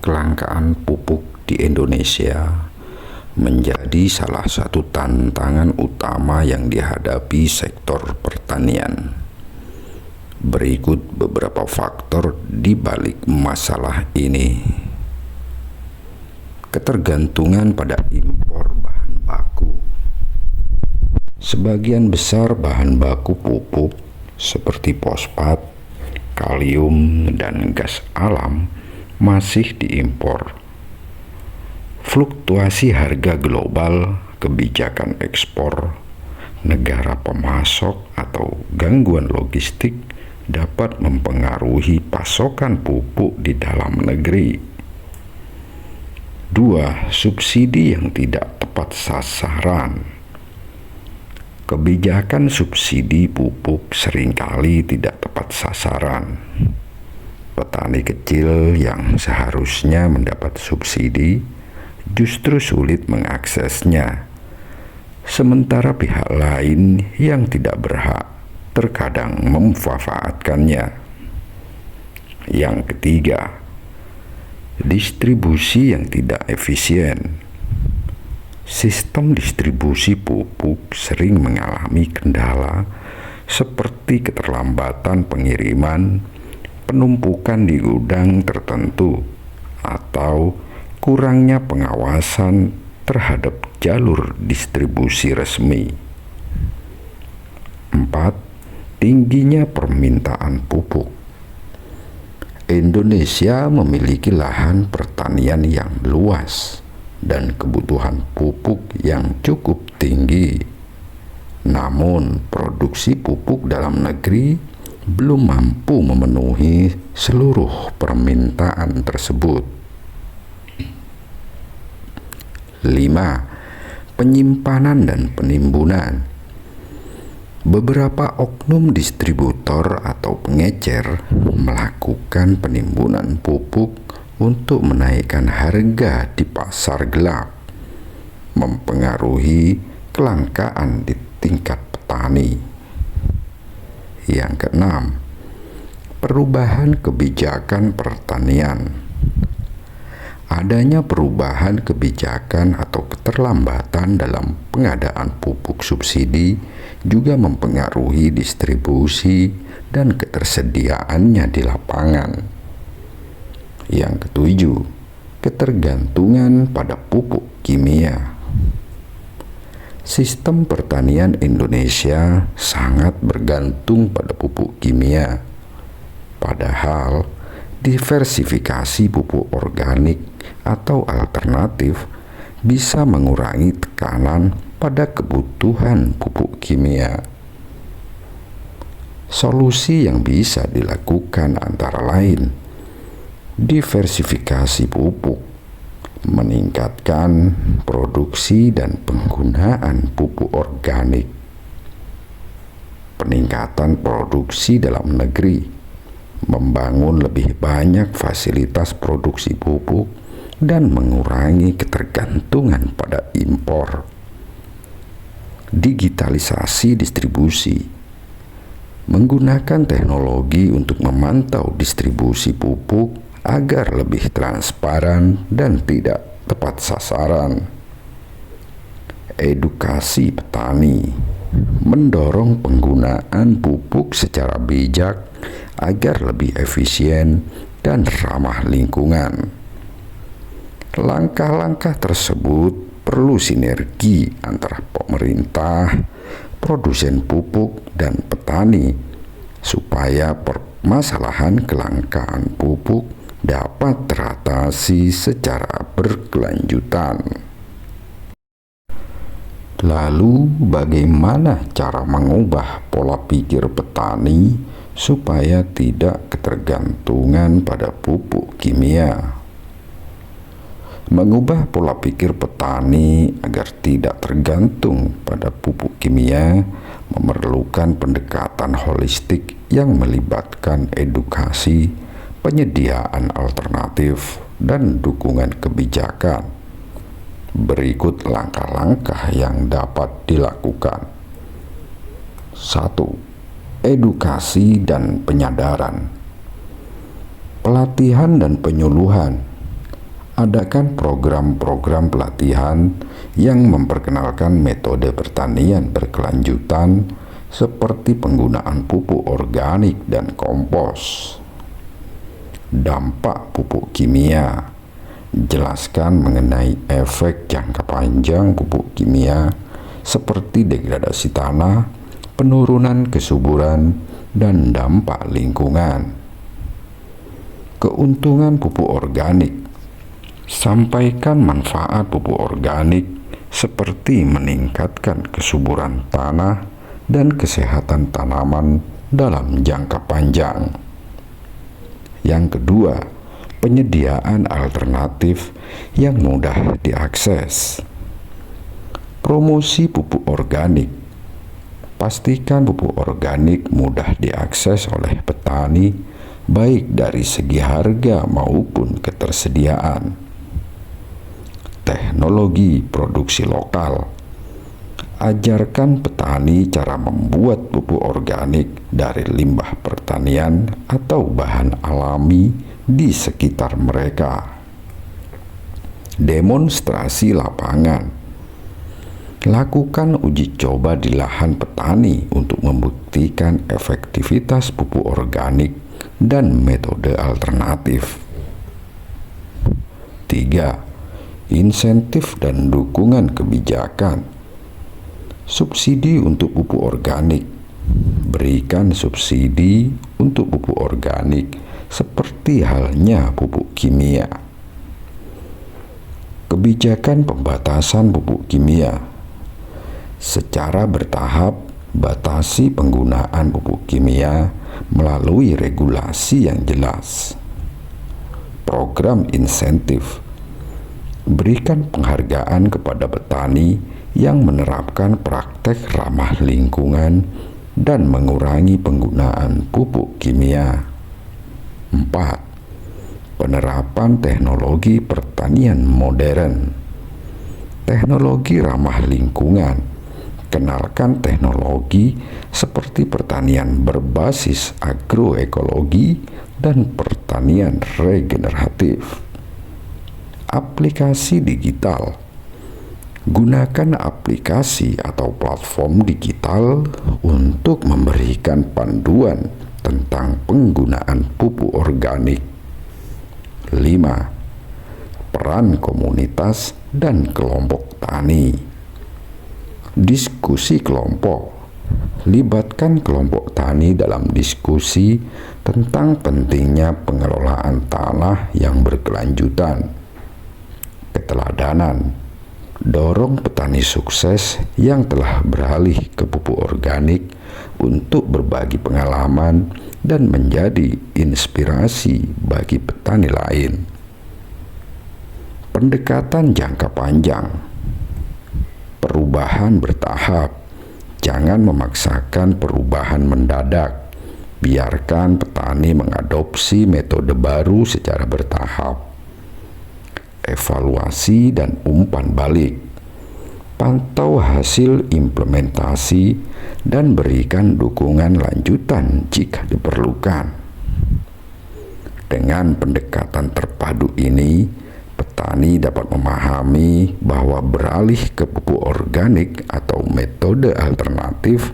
Kelangkaan pupuk di Indonesia menjadi salah satu tantangan utama yang dihadapi sektor pertanian. Berikut beberapa faktor di balik masalah ini. Ketergantungan pada impor bahan baku. Sebagian besar bahan baku pupuk seperti fosfat, kalium, dan gas alam masih diimpor. Fluktuasi harga global, kebijakan ekspor, negara pemasok, atau gangguan logistik dapat mempengaruhi pasokan pupuk di dalam negeri. 2. Subsidi yang tidak tepat sasaran. Kebijakan subsidi pupuk seringkali tidak tepat sasaran. Petani kecil yang seharusnya mendapat subsidi justru sulit mengaksesnya, sementara pihak lain yang tidak berhak terkadang memanfaatkannya. Yang ketiga, distribusi yang tidak efisien. Sistem distribusi pupuk sering mengalami kendala seperti keterlambatan pengiriman, penumpukan di gudang tertentu, atau kurangnya pengawasan terhadap jalur distribusi resmi. 4. Tingginya permintaan pupuk. Indonesia memiliki lahan pertanian yang luas dan kebutuhan pupuk yang cukup tinggi. Namun, produksi pupuk dalam negeri belum mampu memenuhi seluruh permintaan tersebut. 5. Penyimpanan dan penimbunan. Beberapa oknum distributor atau pengecer melakukan penimbunan pupuk untuk menaikkan harga di pasar gelap, mempengaruhi kelangkaan di tingkat petani. Yang keenam, perubahan kebijakan pertanian. Adanya perubahan kebijakan atau keterlambatan dalam pengadaan pupuk subsidi juga mempengaruhi distribusi dan ketersediaannya di lapangan. Yang ketujuh, ketergantungan pada pupuk kimia. Sistem pertanian Indonesia sangat bergantung pada pupuk kimia. Padahal, diversifikasi pupuk organik atau alternatif bisa mengurangi tekanan pada kebutuhan pupuk kimia. Solusi yang bisa dilakukan antara lain diversifikasi pupuk, meningkatkan produksi dan penggunaan pupuk organik, peningkatan produksi dalam negeri, membangun lebih banyak fasilitas produksi pupuk, dan mengurangi ketergantungan pada impor. Digitalisasi distribusi. Menggunakan teknologi untuk memantau distribusi pupuk agar lebih transparan dan tidak tepat sasaran. Edukasi petani. Mendorong penggunaan pupuk secara bijak agar lebih efisien dan ramah lingkungan. Langkah-langkah tersebut perlu sinergi antara pemerintah, produsen pupuk, dan petani supaya permasalahan kelangkaan pupuk dapat teratasi secara berkelanjutan. Lalu, bagaimana cara mengubah pola pikir petani supaya tidak ketergantungan pada pupuk kimia? Mengubah pola pikir petani agar tidak tergantung pada pupuk kimia memerlukan pendekatan holistik yang melibatkan edukasi, penyediaan alternatif, dan dukungan kebijakan. Berikut langkah-langkah yang dapat dilakukan. 1. Edukasi dan penyadaran. Pelatihan dan penyuluhan. Adakan program-program pelatihan yang memperkenalkan metode pertanian berkelanjutan seperti penggunaan pupuk organik dan kompos. Dampak pupuk kimia. Jelaskan mengenai efek jangka panjang pupuk kimia seperti degradasi tanah, penurunan kesuburan, dan dampak lingkungan. Keuntungan pupuk organik. Sampaikan manfaat pupuk organik seperti meningkatkan kesuburan tanah dan kesehatan tanaman dalam jangka panjang. Yang kedua, penyediaan alternatif yang mudah diakses. Promosi pupuk organik. Pastikan pupuk organik mudah diakses oleh petani, baik dari segi harga maupun ketersediaan. Teknologi produksi lokal. Ajarkan petani cara membuat pupuk organik dari limbah pertanian atau bahan alami di sekitar mereka. Demonstrasi lapangan. Lakukan uji coba di lahan petani untuk membuktikan efektivitas pupuk organik dan metode alternatif. 3. Insentif dan dukungan kebijakan. Subsidi untuk pupuk organik. Berikan subsidi untuk pupuk organik seperti halnya pupuk kimia. Kebijakan pembatasan pupuk kimia. Secara bertahap, batasi penggunaan pupuk kimia melalui regulasi yang jelas. Program insentif. Berikan penghargaan kepada petani yang menerapkan praktek ramah lingkungan dan mengurangi penggunaan pupuk kimia. 4. Penerapan teknologi pertanian modern. Teknologi ramah lingkungan. Kenalkan teknologi seperti pertanian berbasis agroekologi dan pertanian regeneratif. Aplikasi digital. Gunakan aplikasi atau platform digital untuk memberikan panduan tentang penggunaan pupuk organik. 5. Peran komunitas dan kelompok tani. Diskusi kelompok. Libatkan kelompok tani dalam diskusi tentang pentingnya pengelolaan tanah yang berkelanjutan. Keteladanan. Dorong petani sukses yang telah beralih ke pupuk organik untuk berbagi pengalaman dan menjadi inspirasi bagi petani lain. Pendekatan jangka panjang. Perubahan bertahap. Jangan memaksakan perubahan mendadak. Biarkan petani mengadopsi metode baru secara bertahap. Evaluasi dan umpan balik. Pantau hasil implementasi dan berikan dukungan lanjutan jika diperlukan. Dengan pendekatan terpadu ini, petani dapat memahami bahwa beralih ke pupuk organik atau metode alternatif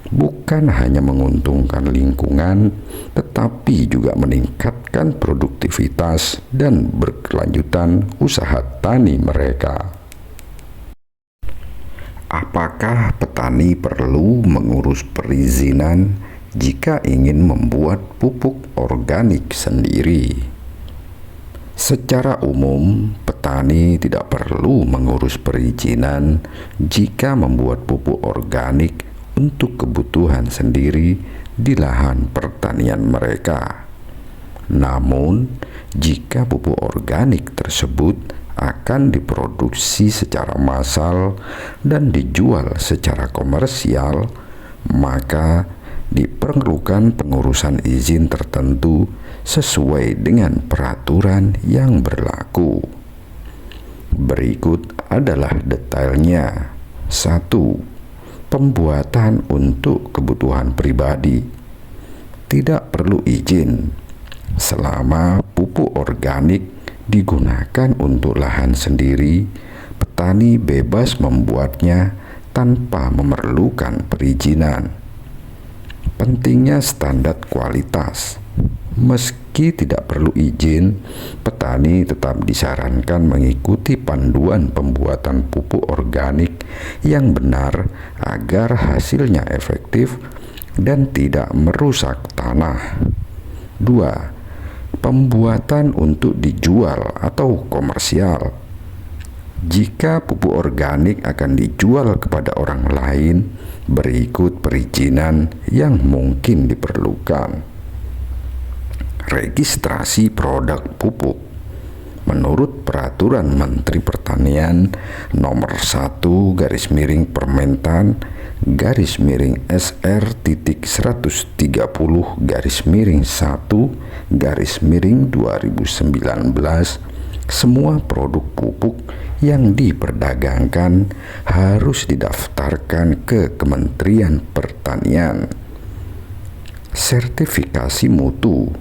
bukan hanya menguntungkan lingkungan, tetapi juga meningkatkan produktivitas dan berkelanjutan usaha tani mereka. Apakah petani perlu mengurus perizinan jika ingin membuat pupuk organik sendiri? Secara umum, petani tidak perlu mengurus perizinan jika membuat pupuk organik untuk kebutuhan sendiri di lahan pertanian mereka. Namun, jika pupuk organik tersebut akan diproduksi secara massal dan dijual secara komersial, maka diperlukan pengurusan izin tertentu sesuai dengan peraturan yang berlaku. Berikut adalah detailnya. 1. Pembuatan untuk kebutuhan pribadi. Tidak perlu izin. Selama pupuk organik digunakan untuk lahan sendiri, petani bebas membuatnya tanpa memerlukan perizinan. Pentingnya standar kualitas. Meski tidak perlu izin, petani tetap disarankan mengikuti panduan pembuatan pupuk organik yang benar agar hasilnya efektif dan tidak merusak tanah. 2. Pembuatan untuk dijual atau komersial. Jika pupuk organik akan dijual kepada orang lain, berikut perizinan yang mungkin diperlukan. Registrasi produk pupuk. Menurut Peraturan Menteri Pertanian Nomor 1/1/SR-30/1/2019, semua produk pupuk yang diperdagangkan harus didaftarkan ke Kementerian Pertanian. Sertifikasi mutu.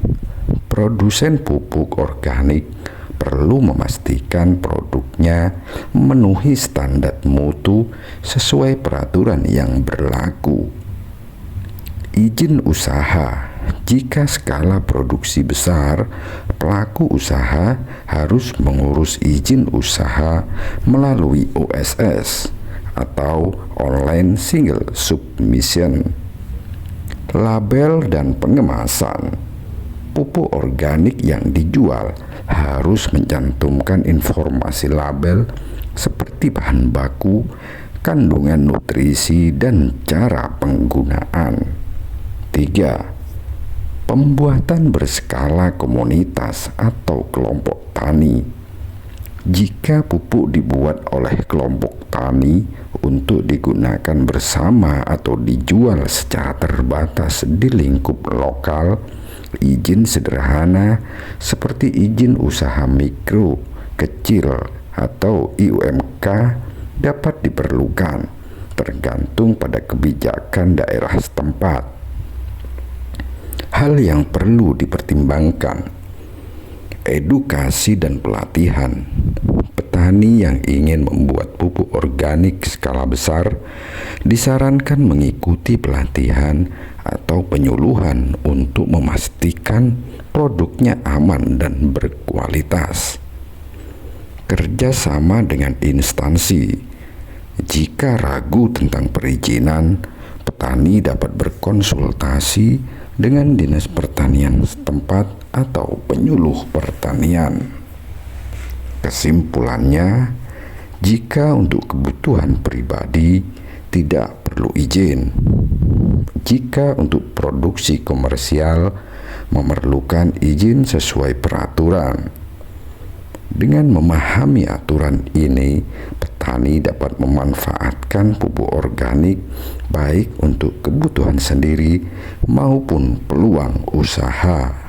Produsen pupuk organik perlu memastikan produknya memenuhi standar mutu sesuai peraturan yang berlaku. Izin usaha. Jika skala produksi besar, pelaku usaha harus mengurus izin usaha melalui OSS atau Online Single Submission. Label dan pengemasan. Pupuk organik yang dijual harus mencantumkan informasi label seperti bahan baku, kandungan nutrisi, dan cara penggunaan. 3. Pembuatan berskala komunitas atau kelompok tani. Jika pupuk dibuat oleh kelompok tani untuk digunakan bersama atau dijual secara terbatas di lingkup lokal, izin sederhana seperti izin usaha mikro, kecil, atau IUMK dapat diperlukan, tergantung pada kebijakan daerah setempat. Hal yang perlu dipertimbangkan: edukasi dan pelatihan. Petani yang ingin membuat pupuk organik skala besar disarankan mengikuti pelatihan atau penyuluhan untuk memastikan produknya aman dan berkualitas. Kerjasama dengan instansi. Jika ragu tentang perizinan, petani dapat berkonsultasi dengan Dinas Pertanian setempat atau penyuluh pertanian. Kesimpulannya, jika untuk kebutuhan pribadi tidak perlu izin. Jika untuk produksi komersial memerlukan izin sesuai peraturan. Dengan memahami aturan ini, petani dapat memanfaatkan pupuk organik baik untuk kebutuhan sendiri maupun peluang usaha.